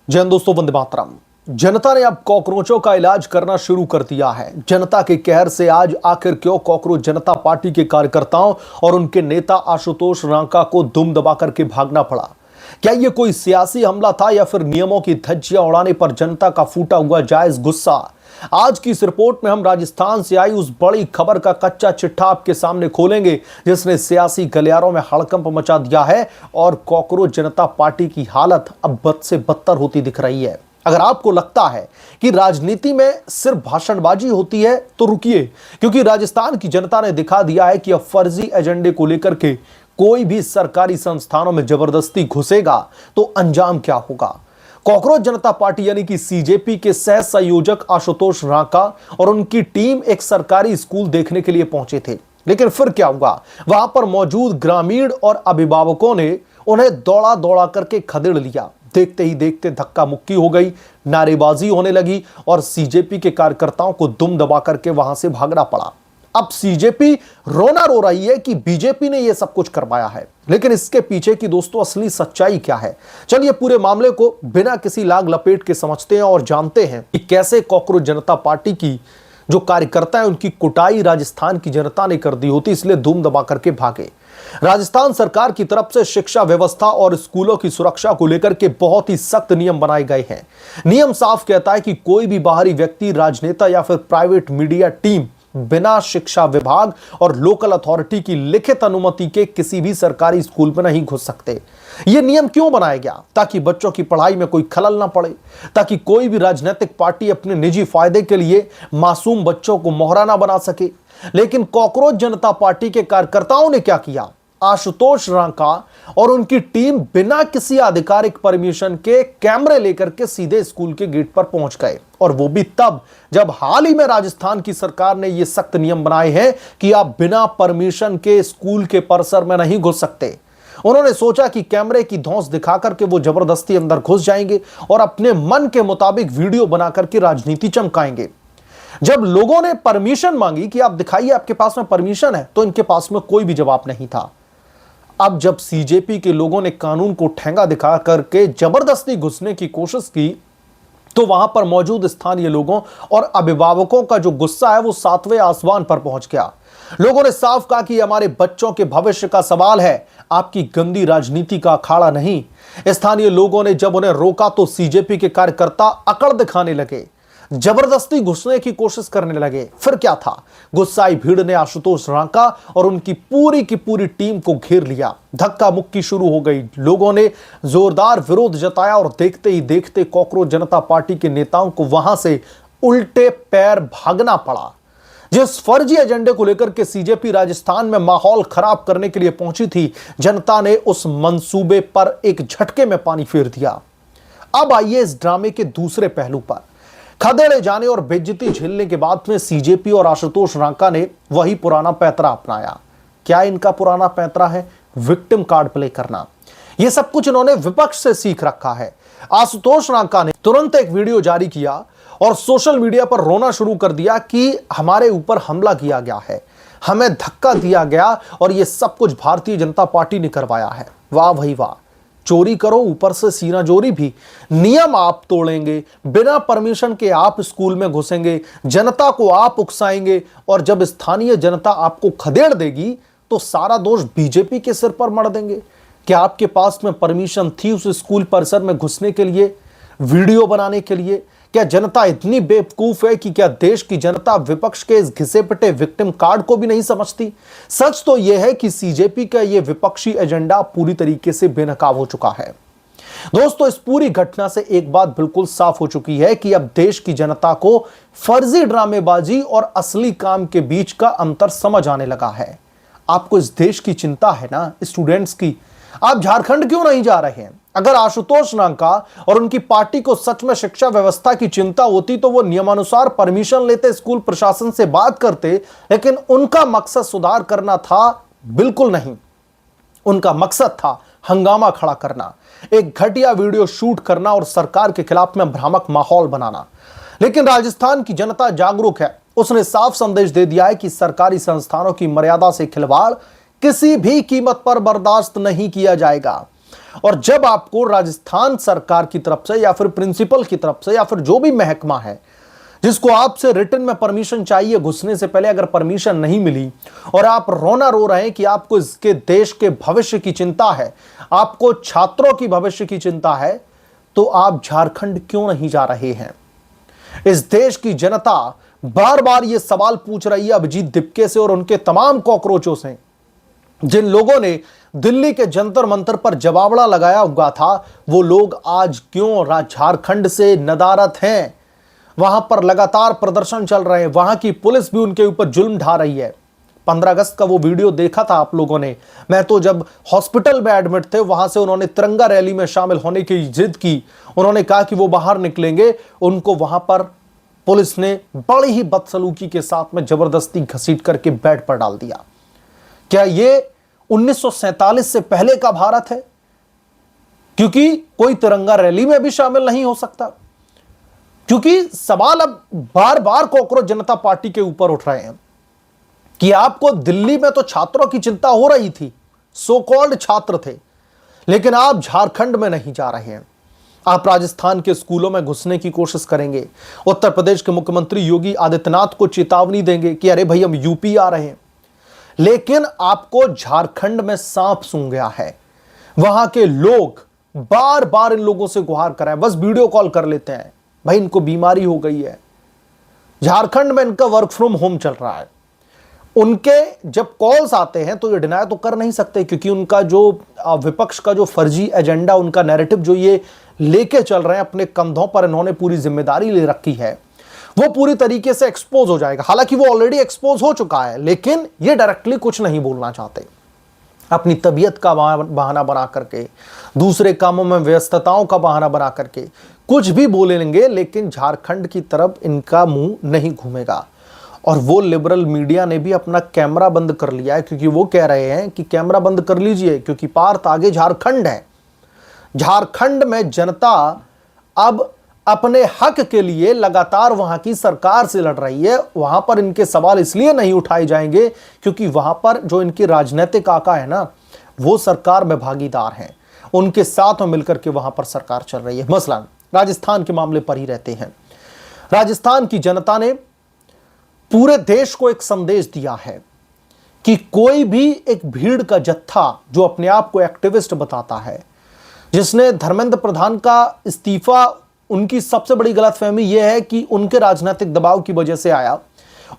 जय हिंद दोस्तों, वंदे मातरम। जनता ने अब कॉकरोचों का इलाज करना शुरू कर दिया है। जनता के कहर से आज आखिर क्यों कॉकरोच जनता पार्टी के कार्यकर्ताओं और उनके नेता आशुतोष रांका को दुम दबा करके भागना पड़ा? क्या यह कोई सियासी हमला था या फिर नियमों की धज्जियां उड़ाने पर जनता का फूटा हुआ जायज गुस्सा? आज की इस रिपोर्ट में हम राजस्थान से आई उस बड़ी खबर का कच्चा चिट्ठा आपके सामने खोलेंगे जिसने सियासी गलियारों में हड़कंप मचा दिया है और कॉकरोच जनता पार्टी की हालत अब बद से बदतर होती दिख रही है। अगर आपको लगता है कि राजनीति में सिर्फ भाषणबाजी होती है तो रुकिए, क्योंकि राजस्थान की जनता ने दिखा दिया है कि अब फर्जी एजेंडे को लेकर के कोई भी सरकारी संस्थानों में जबरदस्ती घुसेगा तो अंजाम क्या होगा। कॉकरोच जनता पार्टी यानी कि सीजेपी के सह संयोजक आशुतोष रांका और उनकी टीम एक सरकारी स्कूल देखने के लिए पहुंचे थे, लेकिन फिर क्या हुआ? वहां पर मौजूद ग्रामीण और अभिभावकों ने उन्हें दौड़ा दौड़ा करके खदेड़ लिया। देखते ही देखते धक्का मुक्की हो गई, नारेबाजी होने लगी और सीजेपी के कार्यकर्ताओं को दुम दबा करके वहां से भागना पड़ा। अब सीजेपी रोना रो रही है कि बीजेपी ने यह सब कुछ करवाया है, लेकिन इसके पीछे की दोस्तों असली सच्चाई क्या है? चलिए पूरे मामले को बिना किसी लाग लपेट के समझते हैं और जानते हैं कि कैसे कॉकरोच जनता पार्टी की जो कार्यकर्ता है उनकी कुटाई राजस्थान की जनता ने कर दी होती, इसलिए धूम दबा करके भागे। राजस्थान सरकार की तरफ से शिक्षा व्यवस्था और स्कूलों की सुरक्षा को लेकर के बहुत ही सख्त नियम बनाए गए हैं। नियम साफ कहता है कि कोई भी बाहरी व्यक्ति, राजनेता या फिर प्राइवेट मीडिया टीम बिना शिक्षा विभाग और लोकल अथॉरिटी की लिखित अनुमति के किसी भी सरकारी स्कूल में नहीं घुस सकते। यह नियम क्यों बनाया गया? ताकि बच्चों की पढ़ाई में कोई खलल ना पड़े, ताकि कोई भी राजनीतिक पार्टी अपने निजी फायदे के लिए मासूम बच्चों को मोहरा ना बना सके। लेकिन कॉकरोच जनता पार्टी के कार्यकर्ताओं ने क्या किया? आशुतोष रांका और उनकी टीम बिना किसी आधिकारिक परमिशन के कैमरे लेकर के सीधे स्कूल के गेट पर पहुंच गए, और वो भी तब जब हाल ही में राजस्थान की सरकार ने ये सख्त नियम बनाए हैं कि आप बिना परमिशन के स्कूल के परिसर में नहीं घुस सकते। उन्होंने सोचा कि कैमरे की धौंस दिखाकर के वो जबरदस्ती अंदर घुस जाएंगे और अपने मन के मुताबिक वीडियो बनाकर के राजनीति चमकाएंगे। जब लोगों ने परमिशन मांगी कि आप दिखाइए आपके पास में परमिशन है, तो इनके पास में कोई भी जवाब नहीं था। अब जब सीजेपी के लोगों ने कानून को ठेंगा दिखा करके जबरदस्ती घुसने की कोशिश की, तो वहां पर मौजूद स्थानीय लोगों और अभिभावकों का जो गुस्सा है वो 7वें आसमान पर पहुंच गया। लोगों ने साफ कहा कि हमारे बच्चों के भविष्य का सवाल है, आपकी गंदी राजनीति का अखाड़ा नहीं। स्थानीय लोगों ने जब उन्हें रोका तो सीजेपी के कार्यकर्ता अकड़ दिखाने लगे, जबरदस्ती घुसने की कोशिश करने लगे। फिर क्या था? गुस्साई भीड़ ने आशुतोष रांका और उनकी पूरी की पूरी टीम को घेर लिया। धक्का मुक्की शुरू हो गई। लोगों ने जोरदार विरोध जताया और देखते ही देखते कॉकरोच जनता पार्टी के नेताओं को वहां से उल्टे पैर भागना पड़ा। जिस फर्जी एजेंडे को लेकर के सीजेपी राजस्थान में माहौल खराब करने के लिए पहुंची थी, जनता ने उस मंसूबे पर एक झटके में पानी फेर दिया। अब आइए इस ड्रामे के दूसरे पहलू पर। खदेड़े जाने और बेइज्जती झेलने के बाद में सीजेपी और आशुतोष रांका ने वही पुराना पैंतरा अपनाया। क्या इनका पुराना पैंतरा है? विक्टिम कार्ड प्ले करना। यह सब कुछ इन्होंने विपक्ष से सीख रखा है। आशुतोष रांका ने तुरंत एक वीडियो जारी किया और सोशल मीडिया पर रोना शुरू कर दिया कि हमारे ऊपर हमला किया गया है, हमें धक्का दिया गया और यह सब कुछ भारतीय जनता पार्टी ने करवाया है। वाह भाई वाह, चोरी करो ऊपर से सीना जोरी भी। नियम आप तोड़ेंगे, बिना परमिशन के आप स्कूल में घुसेंगे, जनता को आप उकसाएंगे और जब स्थानीय जनता आपको खदेड़ देगी तो सारा दोष बीजेपी के सिर पर मढ़ देंगे। क्या आपके पास में परमिशन थी उस स्कूल परिसर में घुसने के लिए, वीडियो बनाने के लिए? क्या जनता इतनी बेवकूफ है कि क्या देश की जनता विपक्ष के इस घिसे पिटे विक्टिम कार्ड को भी नहीं समझती? सच तो यह है कि सीजेपी का यह विपक्षी एजेंडा पूरी तरीके से बेनकाब हो चुका है। दोस्तों, इस पूरी घटना से एक बात बिल्कुल साफ हो चुकी है कि अब देश की जनता को फर्जी ड्रामेबाजी और असली काम के बीच का अंतर समझ आने लगा है। आपको इस देश की चिंता है ना, स्टूडेंट्स की? आप झारखंड क्यों नहीं जा रहे हैं? अगर आशुतोष रांका और उनकी पार्टी को सच में शिक्षा व्यवस्था की चिंता होती तो वो नियमानुसार परमिशन लेते, स्कूल प्रशासन से बात करते, लेकिन उनका मकसद सुधार करना था? बिल्कुल नहीं। उनका मकसद था हंगामा खड़ा करना, एक घटिया वीडियो शूट करना और सरकार के खिलाफ में भ्रामक माहौल बनाना। लेकिन राजस्थान की जनता जागरूक है। उसने साफ संदेश दे दिया है कि सरकारी संस्थानों की मर्यादा से खिलवाड़ किसी भी कीमत पर बर्दाश्त नहीं किया जाएगा। और जब आपको राजस्थान सरकार की तरफ से या फिर प्रिंसिपल की तरफ से या फिर जो भी महकमा है जिसको आपसे रिटर्न में परमिशन चाहिए घुसने से पहले, अगर परमिशन नहीं मिली और आप रोना रो रहे हैं कि आपको इसके देश के भविष्य की चिंता है, आपको छात्रों की भविष्य की चिंता है, तो आप झारखंड क्यों नहीं जा रहे हैं? इस देश की जनता बार बार यह सवाल पूछ रही है अभिजीत दिपके से और उनके तमाम कॉकरोचों से, जिन लोगों ने दिल्ली के जंतर मंतर पर जवाबड़ा लगाया हुआ था। वो लोग आज क्यों झारखंड से नदारद हैं? वहां पर लगातार प्रदर्शन चल रहे हैं, वहां की पुलिस भी उनके ऊपर जुल्म ढा रही है। 15 अगस्त का वो वीडियो देखा था आप लोगों ने। मैं तो जब हॉस्पिटल में एडमिट थे, वहां से उन्होंने तिरंगा रैली में शामिल होने की जिद की। उन्होंने कहा कि वो बाहर निकलेंगे, उनको वहां पर पुलिस ने बड़ी ही बदसलूकी के साथ में जबरदस्ती घसीट करके बेड पर डाल दिया। क्या ये 1947 से पहले का भारत है? क्योंकि कोई तिरंगा रैली में भी शामिल नहीं हो सकता। क्योंकि सवाल अब बार बार कॉकरोच जनता पार्टी के ऊपर उठ रहे हैं कि आपको दिल्ली में तो छात्रों की चिंता हो रही थी, सो कॉल्ड छात्र थे, लेकिन आप झारखंड में नहीं जा रहे हैं। आप राजस्थान के स्कूलों में घुसने की कोशिश करेंगे। उत्तर प्रदेश के मुख्यमंत्री योगी आदित्यनाथ को चेतावनी देंगे कि अरे भाई हम यूपी आ रहे हैं, लेकिन आपको झारखंड में सांप सूंघ गया है। वहां के लोग बार बार इन लोगों से गुहार कराएं, बस वीडियो कॉल कर लेते हैं, भाई इनको बीमारी हो गई है। झारखंड में इनका वर्क फ्रॉम होम चल रहा है। उनके जब कॉल्स आते हैं तो ये डिनाय तो कर नहीं सकते, क्योंकि उनका जो विपक्ष का जो फर्जी एजेंडा, उनका नैरेटिव जो ये लेके चल रहे हैं, अपने कंधों पर इन्होंने पूरी जिम्मेदारी ले रखी है, वो पूरी तरीके से एक्सपोज हो जाएगा। हालांकि वो ऑलरेडी एक्सपोज हो चुका है, लेकिन ये डायरेक्टली कुछ नहीं बोलना चाहते। अपनी तबीयत का बहाना बना करके, दूसरे कामों में व्यस्तताओं का बहाना बना करके कुछ भी बोलेंगे, लेकिन झारखंड की तरफ इनका मुंह नहीं घूमेगा। और वो लिबरल मीडिया ने भी अपना कैमरा बंद कर लिया है, क्योंकि वो कह रहे हैं कि कैमरा बंद कर लीजिए, क्योंकि पार्थ आगे झारखंड है। झारखंड में जनता अब अपने हक के लिए लगातार वहां की सरकार से लड़ रही है। वहां पर इनके सवाल इसलिए नहीं उठाए जाएंगे क्योंकि वहां पर जो इनके राजनीतिक आका है ना, वो सरकार में भागीदार हैं, उनके साथ में मिलकर के वहां पर सरकार चल रही है। मसलन राजस्थान के मामले पर ही रहते हैं। राजस्थान की जनता ने पूरे देश को एक संदेश दिया है कि कोई भी एक भीड़ का जत्था जो अपने आप को एक्टिविस्ट बताता है, जिसने धर्मेंद्र प्रधान का इस्तीफा, उनकी सबसे बड़ी गलतफहमी यह है कि उनके राजनीतिक दबाव की वजह से आया।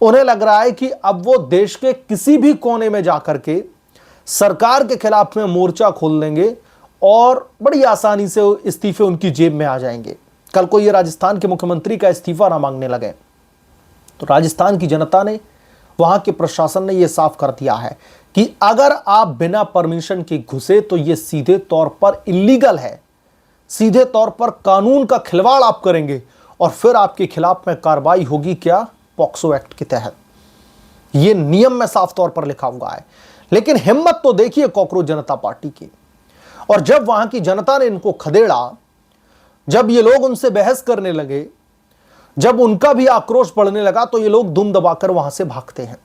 उन्हें लग रहा है कि अब वो देश के किसी भी कोने में जाकर के सरकार के खिलाफ में मोर्चा खोल देंगे और बड़ी आसानी से इस्तीफे उनकी जेब में आ जाएंगे। कल को ये राजस्थान के मुख्यमंत्री का इस्तीफा ना मांगने लगे। तो राजस्थान की जनता ने, वहां के प्रशासन ने यह साफ कर दिया है कि अगर आप बिना परमिशन के घुसे तो यह सीधे तौर पर इलीगल है, सीधे तौर पर कानून का खिलवाड़ आप करेंगे और फिर आपके खिलाफ में कार्रवाई होगी। क्या? पॉक्सो एक्ट के तहत। यह नियम में साफ तौर पर लिखा हुआ है। लेकिन हिम्मत तो देखिए कॉकरोच जनता पार्टी की। और जब वहां की जनता ने इनको खदेड़ा, जब ये लोग उनसे बहस करने लगे, जब उनका भी आक्रोश बढ़ने लगा, तो ये लोग दुम दबाकर वहां से भागते हैं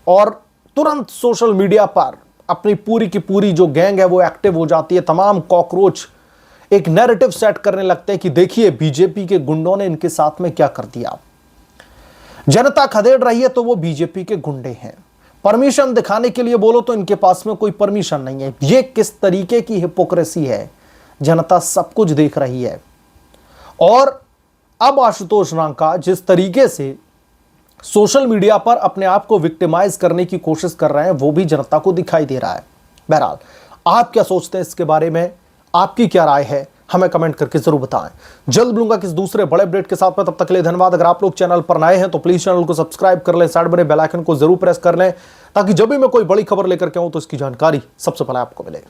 और तुरंत सोशल मीडिया पर अपनी पूरी की पूरी जो गैंग है वो एक्टिव हो जाती है। तमाम कॉकरोच एक नैरेटिव सेट करने लगते हैं कि देखिए बीजेपी के गुंडों ने इनके साथ में क्या कर दिया। जनता खदेड़ रही है तो वो बीजेपी के गुंडे हैं। परमिशन दिखाने के लिए बोलो तो इनके पास में कोई परमिशन नहीं है। ये किस तरीके की हिपोक्रेसी है, जनता सब कुछ देख रही है। और अब आशुतोष रांका जिस तरीके से सोशल मीडिया पर अपने आप को विक्टिमाइज करने की कोशिश कर रहे हैं, वो भी जनता को दिखाई दे रहा है। बहरहाल आप क्या सोचते हैं इसके बारे में, आपकी क्या राय है, हमें कमेंट करके जरूर बताएं। जल्द मिलूंगा किस दूसरे बड़े अपडेट के साथ में, तब तक के लिए धन्यवाद। अगर आप लोग चैनल पर नए हैं तो प्लीज चैनल को सब्सक्राइब कर लें, साइड बने बेल आइकन को जरूर प्रेस कर लें, ताकि जब भी मैं कोई बड़ी खबर लेकर के आऊं तो इसकी जानकारी सबसे पहले आपको मिले।